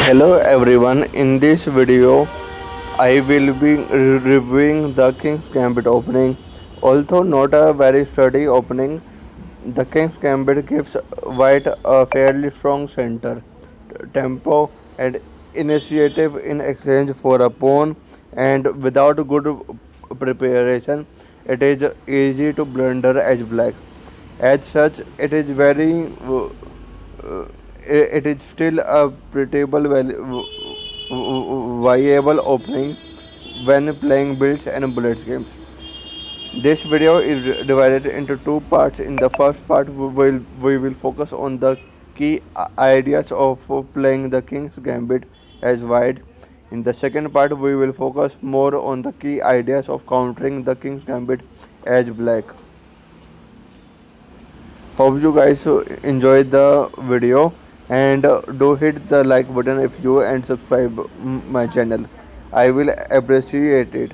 Hello everyone, in this video I will be reviewing the King's Gambit opening. Although not a very sturdy opening, the King's Gambit gives White a fairly strong center, tempo and initiative in exchange for a pawn, and without good preparation it is easy to blunder as black. As such, it is still a pretty viable opening when playing builds and bullets games. This video is divided into two parts. In the first part, we will focus on the key ideas of playing the King's Gambit as white. In the second part, we will focus more on the key ideas of countering the King's Gambit as black. Hope you guys enjoyed the video, and do hit the like button if you and subscribe my channel. I will appreciate it.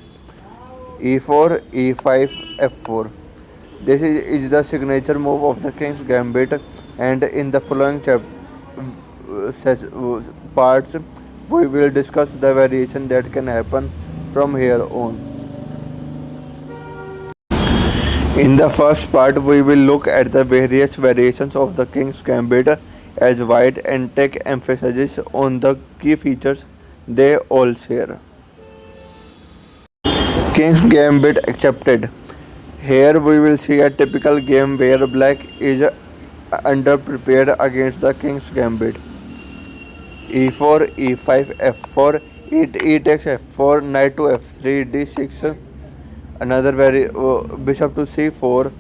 E4, E5, F4. This is the signature move of the King's Gambit, and in the following parts we will discuss the variation that can happen from here on. In the first part, we will look at the various variations of the King's Gambit as white and take emphasis on the key features they all share. King's Gambit accepted. Here we will see a typical game where black is underprepared against the King's Gambit. E4, E5, F4, E takes F4, knight to F3, D6. Another bishop to C4,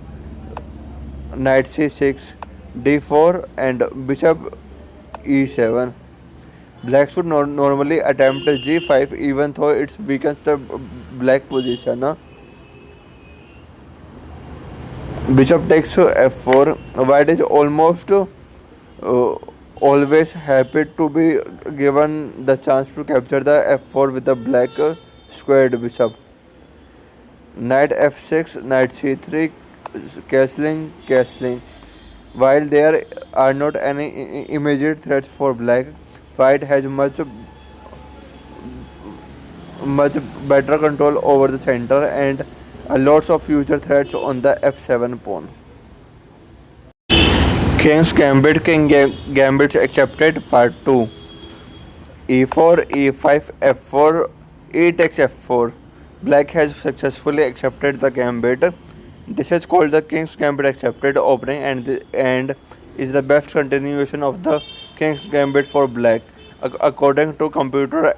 knight C6, D4, and bishop E7. Black should normally attempt G5 even though it weakens the black position. Bishop takes F4. White is almost always happy to be given the chance to capture the F4 with the black squared bishop. Knight F6, Knight C3, castling. While there are not any immediate threats for black, white has much better control over the center and lots of future threats on the F7 pawn. King's Gambit, Gambits accepted, part 2. E4, E5, F4, E takes F4. Black has successfully accepted the gambit. This is called the King's Gambit accepted opening and is the best continuation of the King's Gambit for black according to computer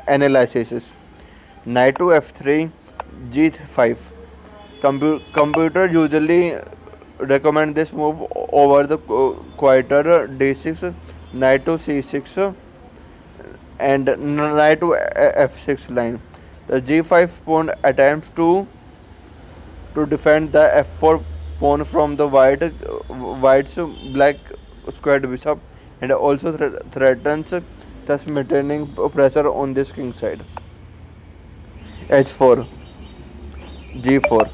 analysis. Knight to F3, G5. Computer usually recommend this move over the quieter D6, Knight to C6 and Knight to F6 line. The G5 pawn attempts to defend the F4 pawn from the white's black squared bishop and also threatens thus maintaining pressure on this king side. H4, G4.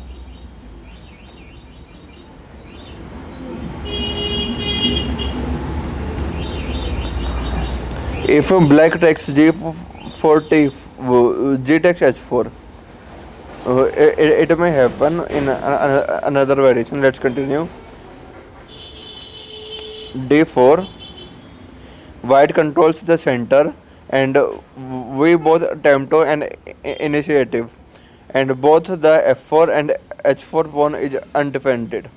If black takes G4, G takes H4. It may happen in another variation. Let's continue. D4. White controls the center and we both tempo and initiative, and both the F4 and H4 pawn is undefended.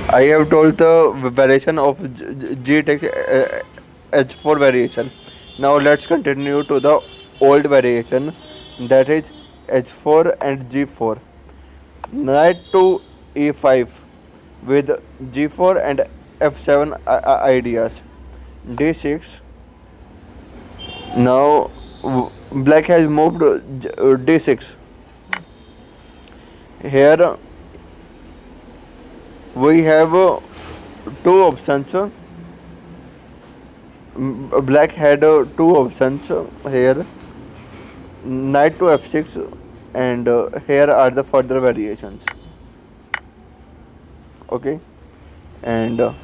I have told the variation of G takes H4 variation. Now let's continue to the old variation, that is H4 and G4. Knight to E5 with G4 and F7 ideas. D6. Now black has moved D6. Here we have two options. Black had two options here, knight to F6, and here are the further variations. Okay, and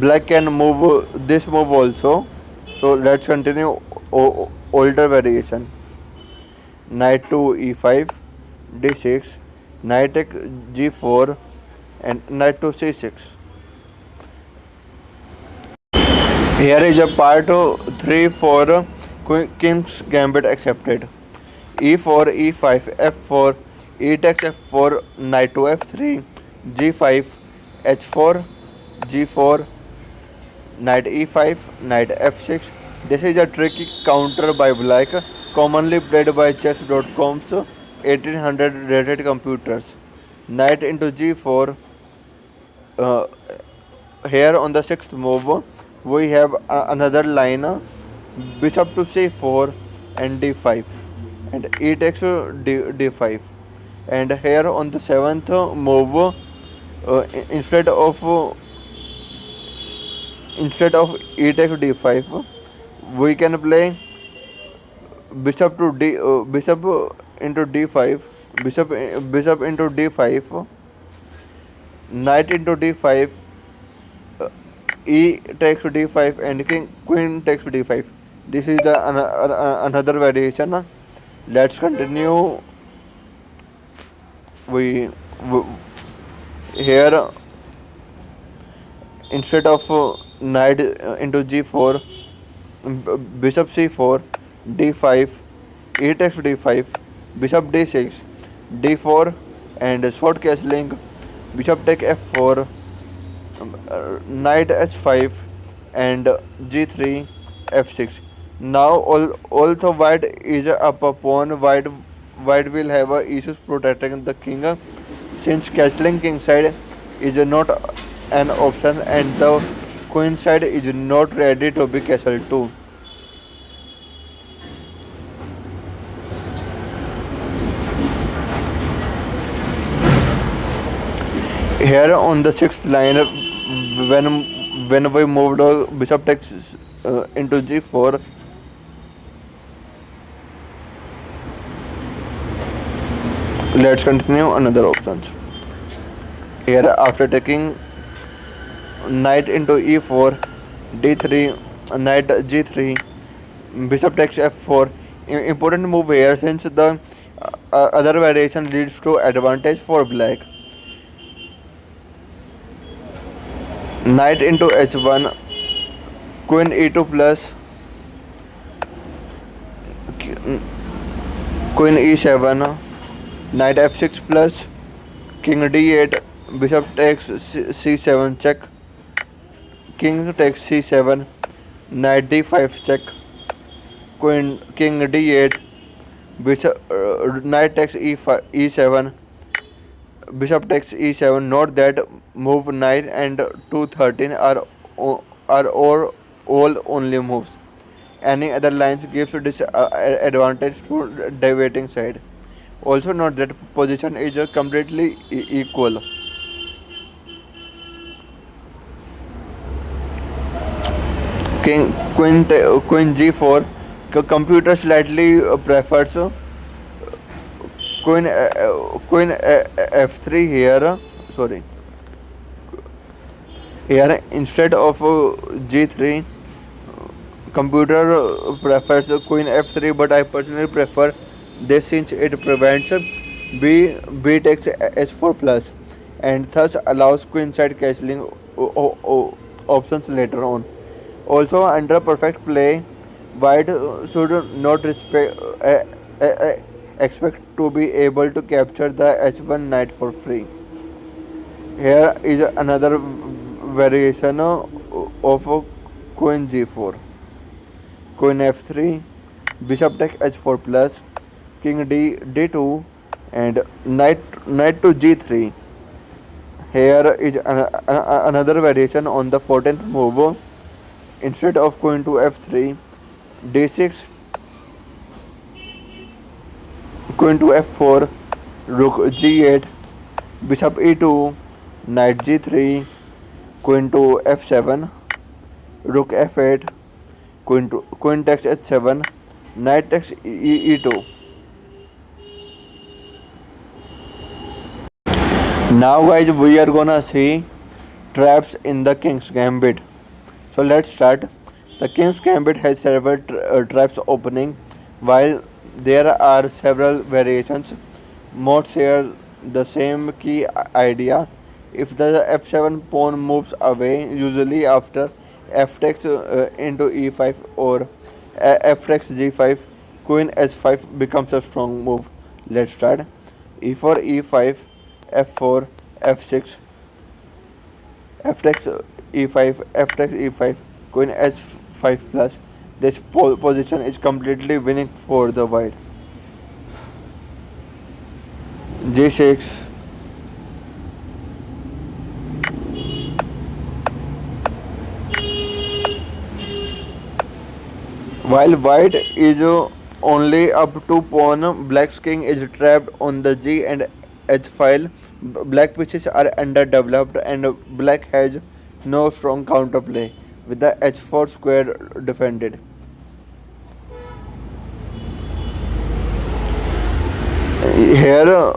black can move this move also. So let's continue older variation. Knight to e5, d6, knight take g4, and knight to c6. Here is a part 3 for King's Gambit accepted. e4, e5, f4, e takes f4, knight to f3, g5, h4, g4, knight e5, knight f6. This is a tricky counter by black, commonly played by chess.com's 1800 rated computers. Knight into g4. Uh, Here on the sixth move, we have another line, bishop to c4 and d5, and e takes d5. And here on the seventh move, instead of e takes d5, we can play bishop into d5, bishop into d5, knight into d5, e takes d5, and queen takes d5. This is the another variation. Let's continue. We here, instead of knight into g4, bishop c4, d5, e takes d5, bishop d6, d4, and short castling, bishop take f4, knight h5, and g3, f6. Now also white is up a pawn. White will have issues protecting the king, since castling king side is not an option and the queen side is not ready to be castled too. Here on the sixth line, when we moved bishop takes into g4, let's continue another options. Here after taking knight into e4, d3, knight g3, bishop takes f4. Important move here, since the other variation leads to advantage for black. Knight into h1, queen e2 plus, queen e7, knight f6 plus, king d8, bishop takes c7 check, king takes c7, knight d5 check, king d8, bishop knight takes e7, bishop takes e7. Note that move 9 and 213 are all only moves. Any other lines gives disadvantage to deviating side. Also note that position is completely equal. Queen g4. Computer slightly prefers queen f3 here. Sorry. Here instead of g3, computer prefers queen f3, but I personally prefer this since it prevents b takes h4 plus, and thus allows queenside castling options later on. Also, under perfect play, white should not expect to be able to capture the h1 knight for free. Here is another variation of queen g4, queen f3, bishop takes h4 plus, king d2, and knight to g3. Here is another variation on the 14th move. Instead of queen to f3, d6, queen to f4, rook g8, bishop e2, knight g3, queen to f7, rook f8, queen takes h7, knight takes e2. Now guys, we are gonna see Traps in the King's Gambit. So let's start. The King's Gambit has several traps opening. While there are several variations, most share the same key idea. If the f7 pawn moves away, usually after f takes into e5 or f takes g5, queen h5 becomes a strong move. Let's start. e4, e5, f4, f6, f takes e5, f takes e5, queen h5 plus. This position is completely winning for the white. g6, while white is only up to pawn, black's king is trapped on the g and h file. Black pieces are underdeveloped and black has no strong counterplay with the h4 square defended. Here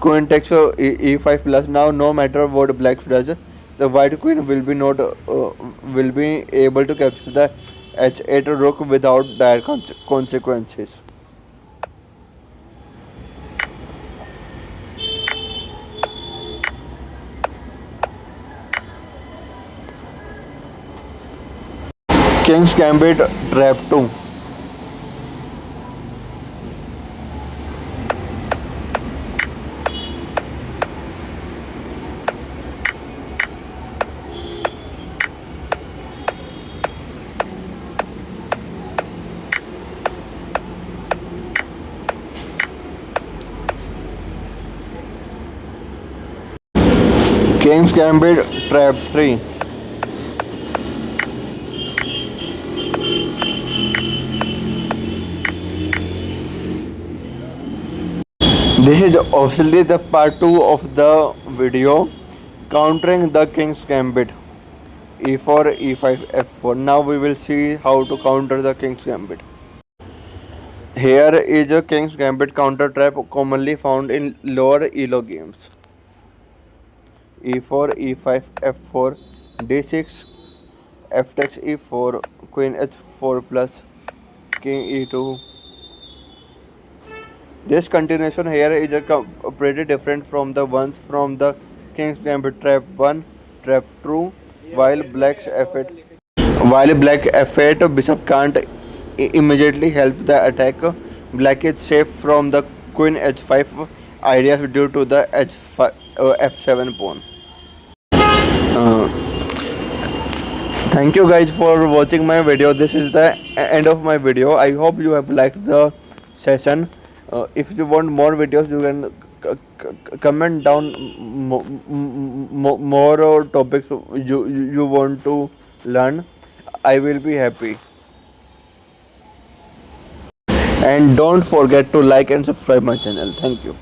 queen takes e5 plus. Now no matter what black does, the white queen will be not will be able to capture the h8 rook without dire consequences. King's Gambit trap 2. King's Gambit trap 3. This is obviously the part 2 of the video countering the King's Gambit. e4, e5, f4. Now we will see how to counter the King's Gambit. Here is a King's Gambit counter trap commonly found in lower elo games. e4, e5, f4, d6, f takes e4, queen h4 plus, king e2. This continuation here is pretty different from the ones from the King's Gambit trap 1, trap 2, while black's f8. While black f8, bishop can't immediately help the attack. Black is safe from the queen h5 ideas due to the f7 pawn. Uh, Thank you guys for watching my video. This is the end of my video. I hope you have liked the session. If you want more videos, you can comment down more topics you want to learn. I will be happy. And don't forget to like and subscribe my channel. Thank you.